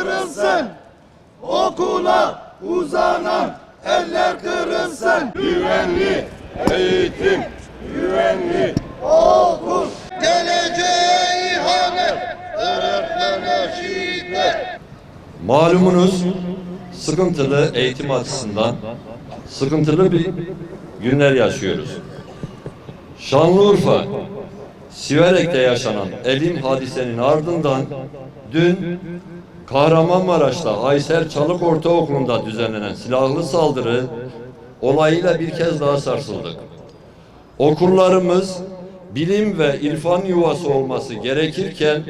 kırılsın. Okula uzanan eller kırılsın. Güvenli eğitim, güvenli okul. Geleceğe ihanet, öğretmene şiddet. Malumunuz sıkıntılı eğitim açısından sıkıntılı bir günler yaşıyoruz. Şanlıurfa, Siverek'te yaşanan elim hadisenin ardından dün Kahramanmaraş'ta Aysel Çalık Ortaokulu'nda düzenlenen silahlı saldırı olayıyla bir kez daha sarsıldık. Okullarımız bilim ve irfan yuvası olması gerekirken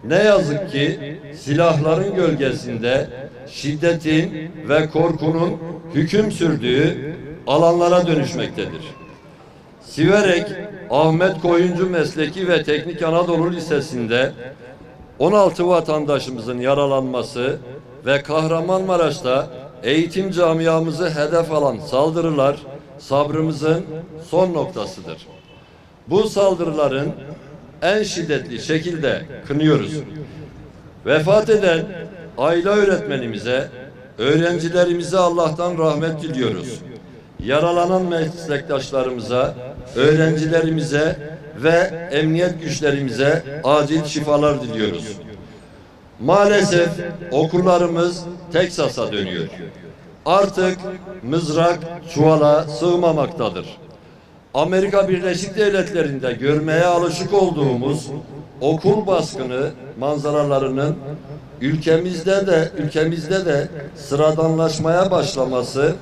ne yazık ki silahların gölgesinde şiddetin ve korkunun hüküm sürdüğü alanlara dönüşmektedir. Siverek Ahmet Koyuncu Mesleki ve Teknik Anadolu Lisesi'nde 16 vatandaşımızın yaralanması ve Kahramanmaraş'ta eğitim camiamızı hedef alan saldırılar sabrımızın son noktasıdır. Bu saldırıların en şiddetli şekilde kınıyoruz. Vefat eden aile öğretmenimize, öğrencilerimize Allah'tan rahmet diliyoruz. Yaralanan meslektaşlarımıza, öğrencilerimize ve emniyet güçlerimize acil şifalar diliyoruz. Maalesef okullarımız Teksas'a dönüyor. Artık mızrak çuvala sığmamaktadır. Amerika Birleşik Devletleri'nde görmeye alışık olduğumuz okul baskını manzaralarının ülkemizde de sıradanlaşmaya başlaması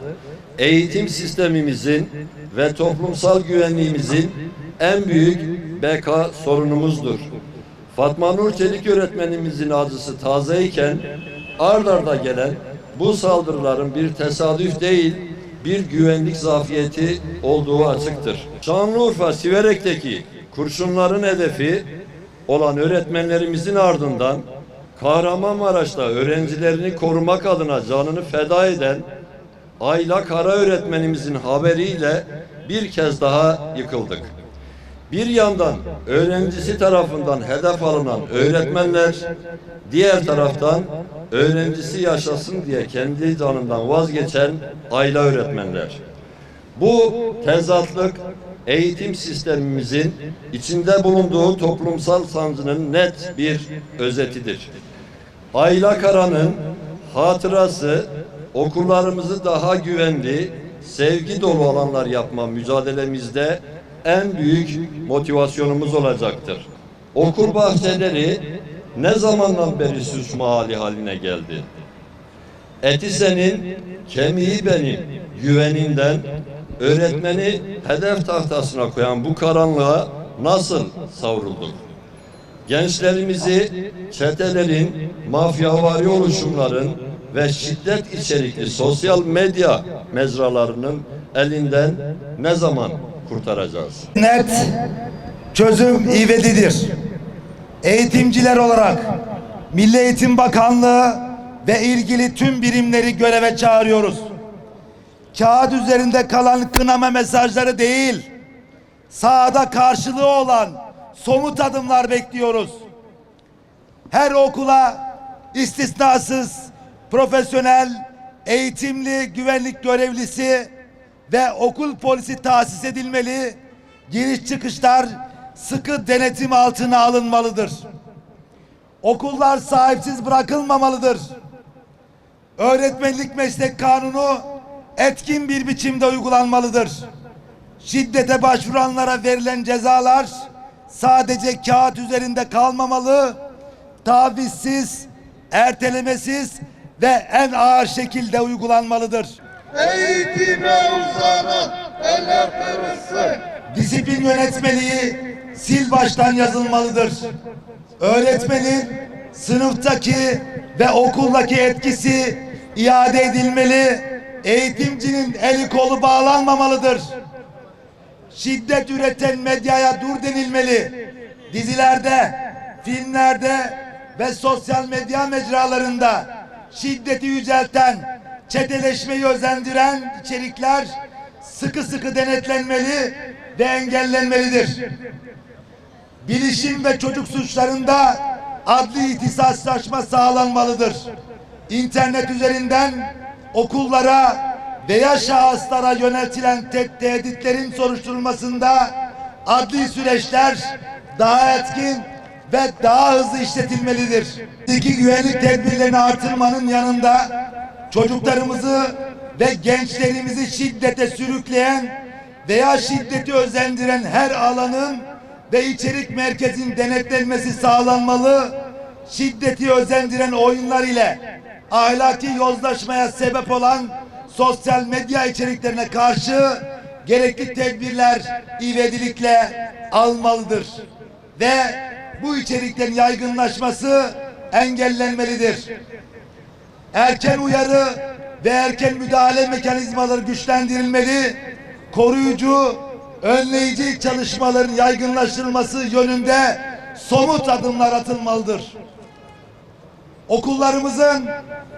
eğitim sistemimizin ve toplumsal güvenliğimizin en büyük beka sorunumuzdur. Fatma Nur Çelik öğretmenimizin acısı tazeyken ard arda gelen bu saldırıların bir tesadüf değil, bir güvenlik zafiyeti olduğu açıktır. Şanlıurfa Siverek'teki kurşunların hedefi olan öğretmenlerimizin ardından Kahramanmaraş'ta öğrencilerini korumak adına canını feda eden Ayla Kara öğretmenimizin haberiyle bir kez daha yıkıldık. Bir yandan öğrencisi tarafından hedef alınan öğretmenler, diğer taraftan öğrencisi yaşasın diye kendi canından vazgeçen Ayla öğretmenler. Bu tezatlık eğitim sistemimizin içinde bulunduğu toplumsal sancının net bir özetidir. Ayla Kara'nın hatırası okullarımızı daha güvenli, sevgi dolu alanlar yapma mücadelemizde en büyük motivasyonumuz olacaktır. Okul bahçeleri ne zamandan beri suç mahalli haline geldi? Eti senin, kemiği benim güveninden öğretmeni hedef tahtasına koyan bu karanlığa nasıl savrulduk? Gençlerimizi çetelerin, mafyavari oluşumların ve şiddet içerikli sosyal medya mecralarının elinden ne zaman kurtaracağız? Net çözüm ivedidir. Eğitimciler olarak Milli Eğitim Bakanlığı ve ilgili tüm birimleri göreve çağırıyoruz. Kağıt üzerinde kalan kınama mesajları değil, sahada karşılığı olan somut adımlar bekliyoruz. Her okula istisnasız profesyonel, eğitimli güvenlik görevlisi ve okul polisi tahsis edilmeli, giriş çıkışlar sıkı denetim altına alınmalıdır. Okullar sahipsiz bırakılmamalıdır. Öğretmenlik meslek kanunu etkin bir biçimde uygulanmalıdır. Şiddete başvuranlara verilen cezalar sadece kağıt üzerinde kalmamalı, tavizsiz, ertelemesiz ve en ağır şekilde uygulanmalıdır. Eğitime uzanan eller kırılsın. Disiplin yönetmeliği sil baştan yazılmalıdır. Öğretmenin sınıftaki ve okuldaki etkisi iade edilmeli. Eğitimcinin eli kolu bağlanmamalıdır. Şiddet üreten medyaya dur denilmeli. Dizilerde, filmlerde ve sosyal medya mecralarında şiddeti yücelten, çeteleşmeyi özendiren içerikler sıkı denetlenmeli ve engellenmelidir. Bilişim ve çocuk suçlarında adli ihtisaslaşma sağlanmalıdır. internet üzerinden okullara veya şahıslara yöneltilen tehditlerin soruşturulmasında adli süreçler daha etkin ve daha hızlı işletilmelidir. Güvenlik tedbirlerini artırmanın yanında çocuklarımızı ve gençlerimizi şiddete sürükleyen veya şiddeti özendiren her alanın ve içerik merkezin denetlenmesi sağlanmalı. Şiddeti özendiren oyunlar ile ahlaki yozlaşmaya sebep olan sosyal medya içeriklerine karşı gerekli tedbirler ivedilikle almalıdır. Ve bu içeriklerin yaygınlaşması engellenmelidir. Erken uyarı ve erken müdahale mekanizmaları güçlendirilmeli, koruyucu, önleyici çalışmaların yaygınlaştırılması yönünde somut adımlar atılmalıdır. Okullarımızın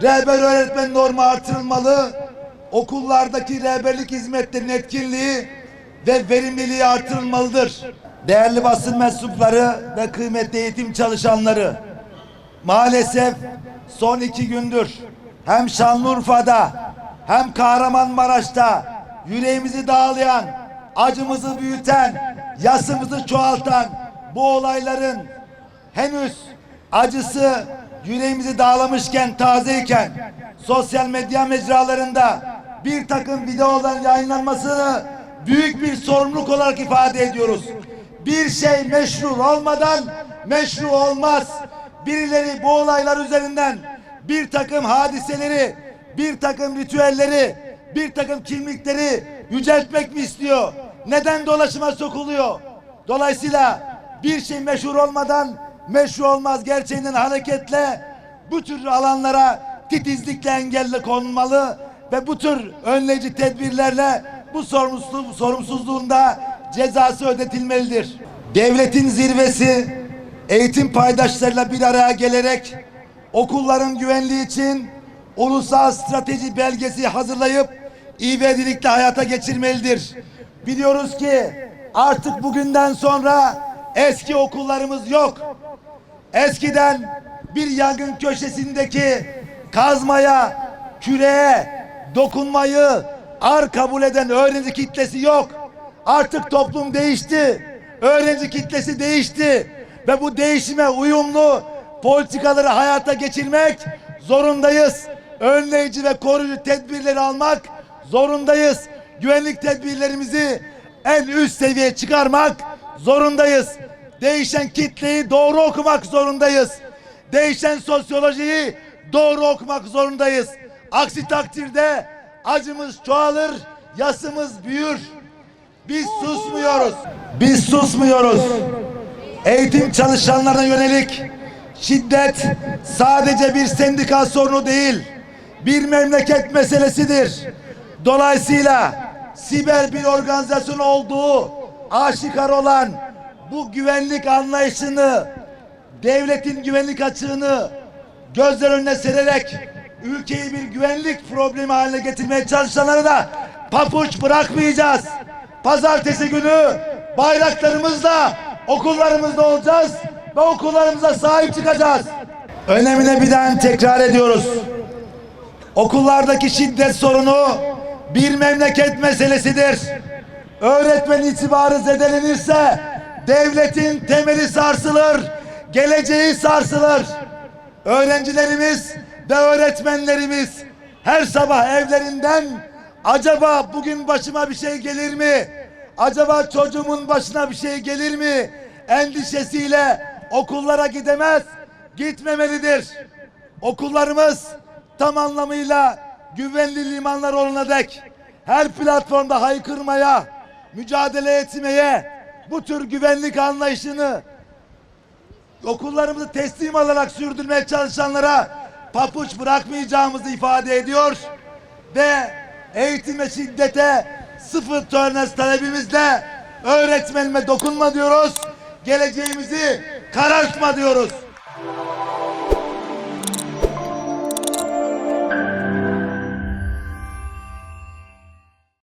rehber öğretmen normu artırılmalı, okullardaki rehberlik hizmetlerinin etkinliği ve verimliliği artırılmalıdır. Değerli basın mensupları ve kıymetli eğitim çalışanları, maalesef son 2 gündür hem Şanlıurfa'da hem Kahramanmaraş'ta yüreğimizi dağlayan, acımızı büyüten, yasımızı çoğaltan bu olayların henüz acısı yüreğimizi dağlamışken, tazeyken sosyal medya mecralarında bir takım videoların yayınlanmasını büyük bir sorumluluk olarak ifade ediyoruz. Bir şey meşru olmadan meşru olmaz. Birileri bu olaylar üzerinden bir takım hadiseleri, bir takım ritüelleri, bir takım kimlikleri yüceltmek mi istiyor? Neden dolaşıma sokuluyor? Dolayısıyla bir şey meşhur olmadan meşru olmaz gerçeğinden hareketle bu tür alanlara titizlikle engelle konulmalı ve bu tür önleyici tedbirlerle bu sorumsuzluğunda cezası ödetilmelidir. Devletin zirvesi eğitim paydaşlarıyla bir araya gelerek okulların güvenliği için ulusal strateji belgesi hazırlayıp ivedilikle hayata geçirmelidir. Biliyoruz ki artık bugünden sonra eski okullarımız yok. Eskiden bir yangın köşesindeki kazmaya, küreğe dokunmayı ar kabul eden öğrenci kitlesi yok. Artık toplum değişti. Öğrenci kitlesi değişti. Ve bu değişime uyumlu politikaları hayata geçirmek zorundayız. Önleyici ve koruyucu tedbirleri almak zorundayız. Güvenlik tedbirlerimizi en üst seviyeye çıkarmak zorundayız. Değişen kitleyi doğru okumak zorundayız. Değişen sosyolojiyi doğru okumak zorundayız. Aksi takdirde acımız çoğalır, yasımız büyür. Biz susmuyoruz. Biz susmuyoruz. Eğitim çalışanlarına yönelik şiddet sadece bir sendika sorunu değil, bir memleket meselesidir. Dolayısıyla siber bir organizasyon olduğu aşikar olan bu güvenlik anlayışını, devletin güvenlik açığını gözler önüne sererek ülkeyi bir güvenlik problemi haline getirmeye çalışanları da papuç bırakmayacağız. Pazartesi günü bayraklarımızla okullarımızda olacağız ve okullarımıza sahip çıkacağız. Önemine binaen tekrar ediyoruz. Okullardaki şiddet sorunu bir memleket meselesidir. Öğretmen itibarı zedelenirse devletin temeli sarsılır, geleceği sarsılır. Öğrencilerimiz ve öğretmenlerimiz her sabah evlerinden acaba bugün başıma bir şey gelir mi? Acaba çocuğumun başına bir şey gelir mi? Endişesiyle okullara gidemez, gitmemelidir. Okullarımız tam anlamıyla güvenli limanlar olana dek her platformda haykırmaya, mücadele etmeye, bu tür güvenlik anlayışını okullarımızı teslim alarak sürdürmeye çalışanlara papuç bırakmayacağımızı ifade ediyor ve eğitime şiddete sıfır tolerans talebimizle öğretmenime dokunma diyoruz, geleceğimizi karartma diyoruz.